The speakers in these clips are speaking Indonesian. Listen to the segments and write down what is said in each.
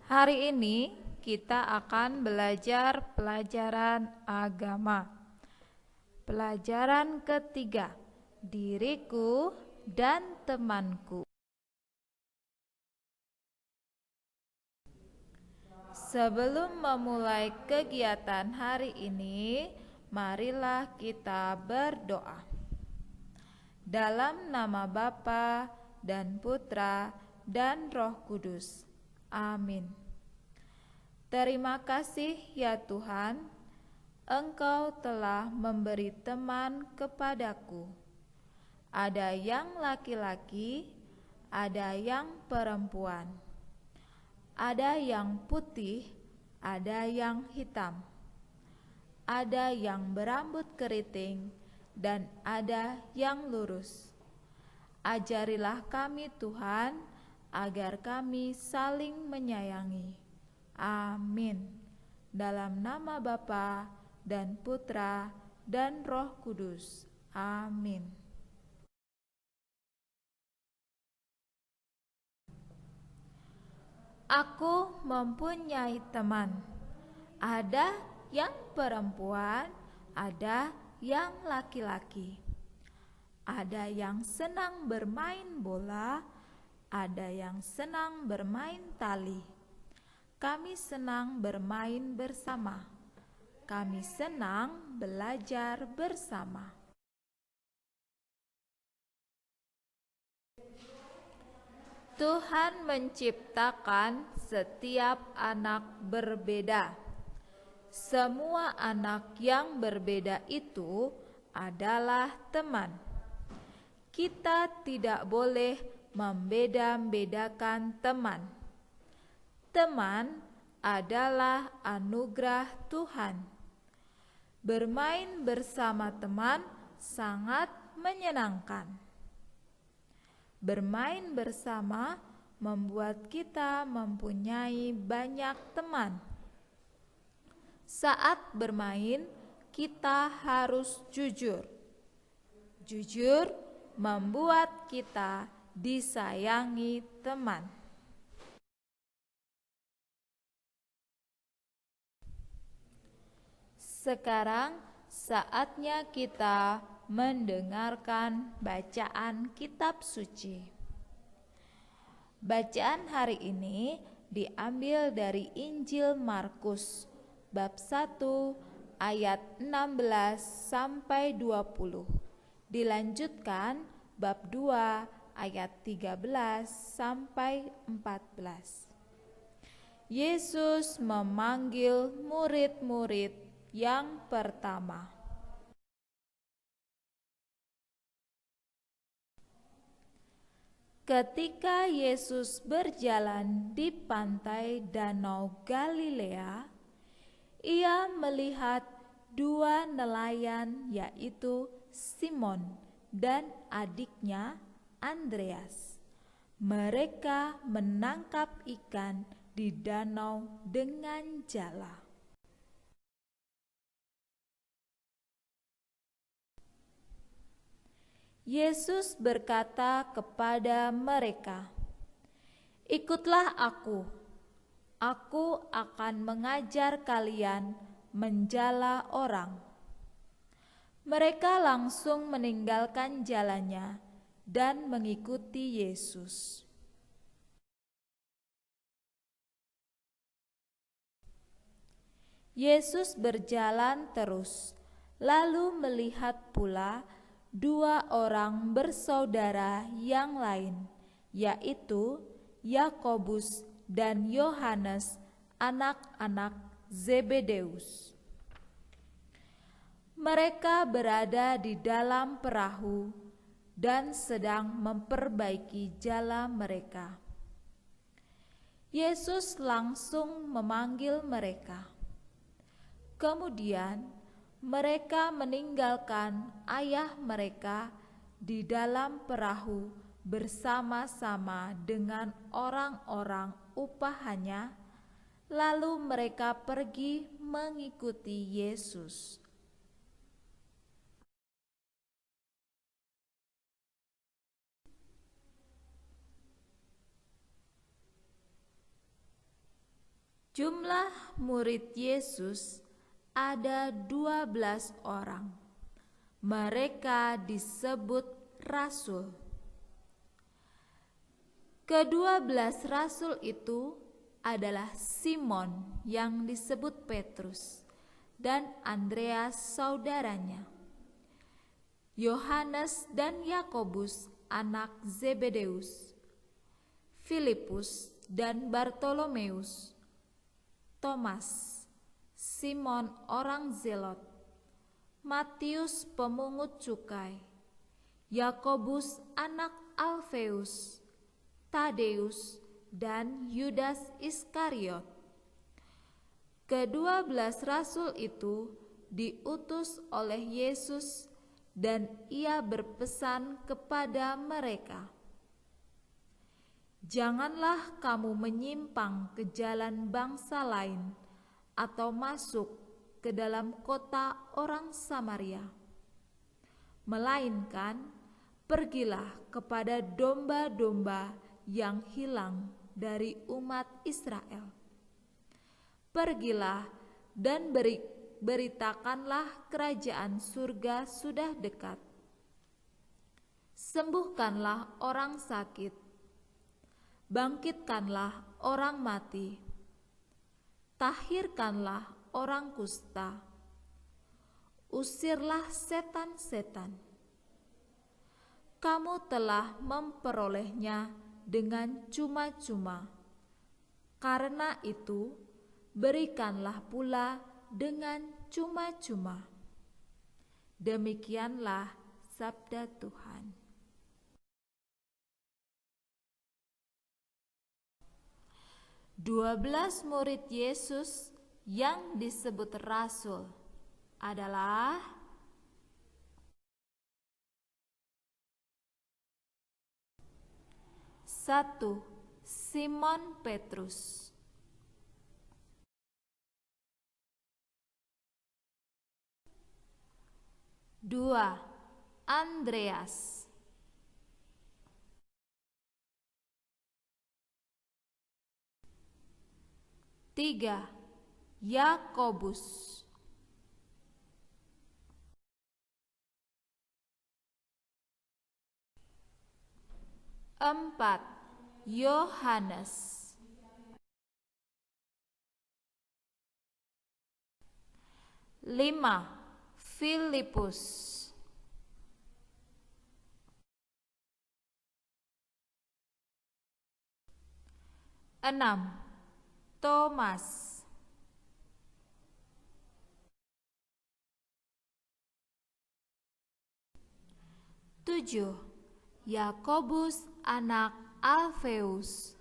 Hari ini kita akan belajar pelajaran agama. Pelajaran ketiga, diriku dan temanku. Sebelum memulai kegiatan hari ini, marilah kita berdoa. Dalam nama Bapa dan Putra dan Roh Kudus. Amin. Terima kasih ya Tuhan, Engkau telah memberi teman kepadaku. Ada yang laki-laki, ada yang perempuan. Ada yang putih, ada yang hitam. Ada yang berambut keriting, dan ada yang lurus. Ajarilah kami Tuhan, agar kami saling menyayangi. Amin. Dalam nama Bapa dan Putra dan Roh Kudus. Amin. Aku mempunyai teman. Ada yang perempuan, ada yang laki-laki. Ada yang senang bermain bola, ada yang senang bermain tali. Kami senang bermain bersama. Kami senang belajar bersama. Tuhan menciptakan setiap anak berbeda. Semua anak yang berbeda itu adalah teman. Kita tidak boleh membeda-bedakan teman. Teman adalah anugerah Tuhan. Bermain bersama teman sangat menyenangkan. Bermain bersama membuat kita mempunyai banyak teman. Saat bermain, kita harus jujur. Jujur membuat kita disayangi teman. Sekarang saatnya kita mendengarkan bacaan kitab suci. Bacaan hari ini diambil dari Injil Markus bab 1 ayat 16 sampai 20. Dilanjutkan bab 2 ayat 13 sampai 14. Yesus memanggil murid-murid yang pertama. Ketika Yesus berjalan di pantai Danau Galilea, Ia melihat dua nelayan, yaitu Simon dan adiknya Andreas. Mereka menangkap ikan di danau dengan jala. Yesus berkata kepada mereka, "Ikutlah aku. Aku akan mengajar kalian menjala orang." Mereka langsung meninggalkan jalannya dan mengikuti Yesus. Yesus berjalan terus, lalu melihat pula dua orang bersaudara yang lain, yaitu Yakobus dan Yohanes, anak-anak Zebedeus. Mereka berada di dalam perahu dan sedang memperbaiki jala mereka. Yesus langsung memanggil mereka. Kemudian mereka meninggalkan ayah mereka di dalam perahu bersama-sama dengan orang-orang upahannya, lalu mereka pergi mengikuti Yesus. Jumlah murid Yesus ada 12 orang. Mereka disebut rasul. Ke-12 rasul itu adalah Simon yang disebut Petrus dan Andreas saudaranya, Yohanes dan Yakobus anak Zebedeus, Filipus dan Bartolomeus, Thomas, Simon orang Zelot, Matius pemungut cukai, Yakobus anak Alfeus, Tadeus, dan Yudas Iskariot. Ke-12 rasul itu diutus oleh Yesus dan ia berpesan kepada mereka, "Janganlah kamu menyimpang ke jalan bangsa lain atau masuk ke dalam kota orang Samaria. Melainkan, pergilah kepada domba-domba yang hilang dari umat Israel. Pergilah dan beritakanlah kerajaan surga sudah dekat. Sembuhkanlah orang sakit, bangkitkanlah orang mati, tahirkanlah orang kusta, usirlah setan-setan. Kamu telah memperolehnya dengan cuma-cuma. Karena itu, berikanlah pula dengan cuma-cuma." Demikianlah sabda Tuhan. "12 murid Yesus yang disebut rasul adalah: satu, Simon Petrus. Dua, Andreas. Tiga, Yakobus. Empat, Yohanes. Lima, Filipus. Enam, Thomas. Tujuh, Yakobus anak Alfeus.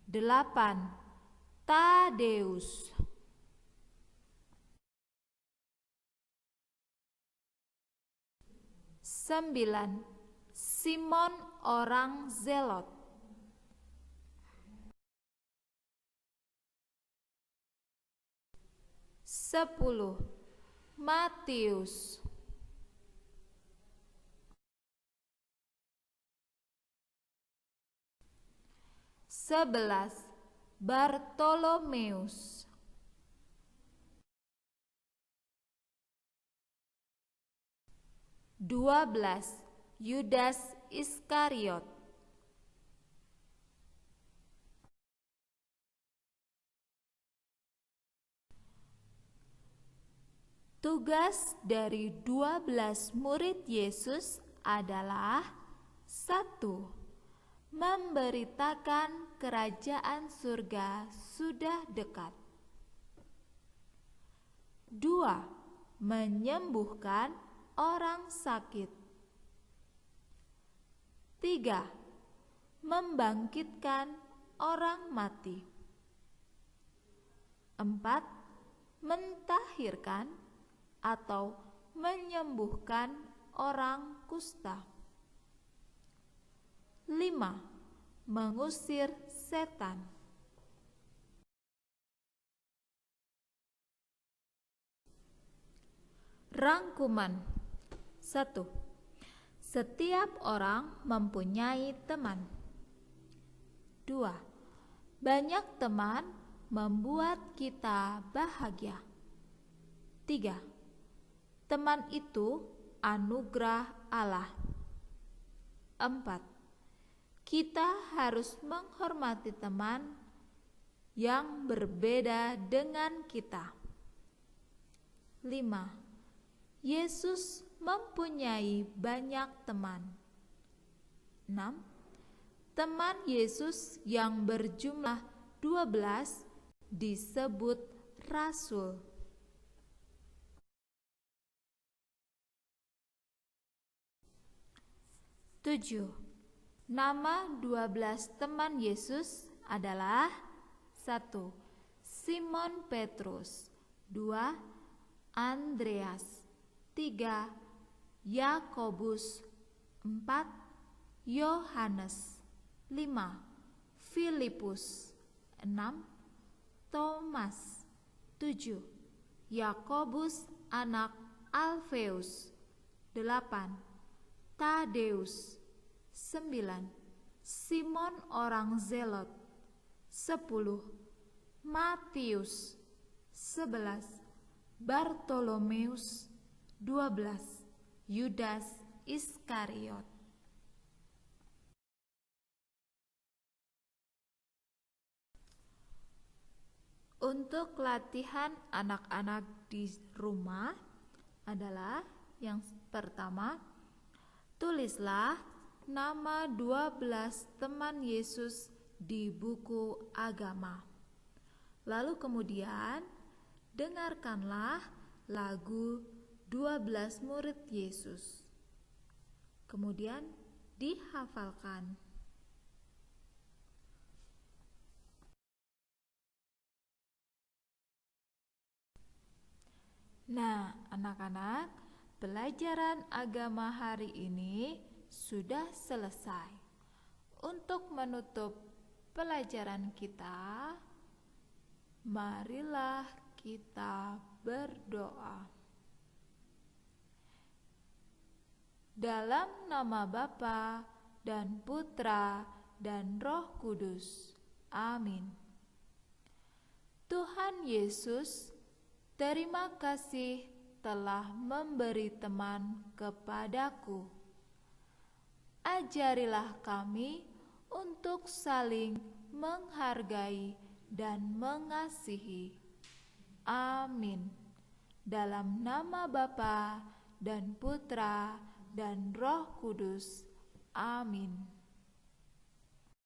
8, Tadeus. 9, Simon orang Zelot. 10, Matius. 11, Bartolomeus. 12, Yudas Iskariot. Tugas dari 12 murid Yesus adalah: 1, memberitakan kerajaan surga sudah dekat. 2, menyembuhkan orang sakit. 3, membangkitkan orang mati. 4, mentahirkan atau menyembuhkan orang kusta. 5, mengusir setan. Rangkuman. 1. Setiap orang mempunyai teman. 2. Banyak teman membuat kita bahagia. 3. Teman itu anugerah Allah. 4. Kita harus menghormati teman yang berbeda dengan kita. 5. Yesus mempunyai banyak teman. 6. Teman Yesus yang berjumlah 12 disebut rasul. 7. Nama 12 teman Yesus adalah: 1. Simon Petrus. 2. Andreas. 3. Yakobus. 4. Yohanes. 5. Filipus. 6. Thomas. 7. Yakobus anak Alfeus. 8. Tadeus. 9. Simon orang Zelot. 10. Matius. 11. Bartolomeus. 12. Yudas Iskariot. Untuk latihan anak-anak di rumah adalah yang pertama, tulislah nama 12 teman Yesus di buku agama. Lalu kemudian dengarkanlah lagu 12 murid Yesus. Kemudian dihafalkan. Nah, anak-anak, pelajaran agama hari ini sudah selesai. Untuk menutup pelajaran kita, marilah kita berdoa. Dalam nama Bapa dan Putra dan Roh Kudus. Amin. Tuhan Yesus, terima kasih telah memberi teman kepadaku. Ajarilah kami untuk saling menghargai dan mengasihi. Amin. Dalam nama Bapa dan Putra dan Roh Kudus. Amin.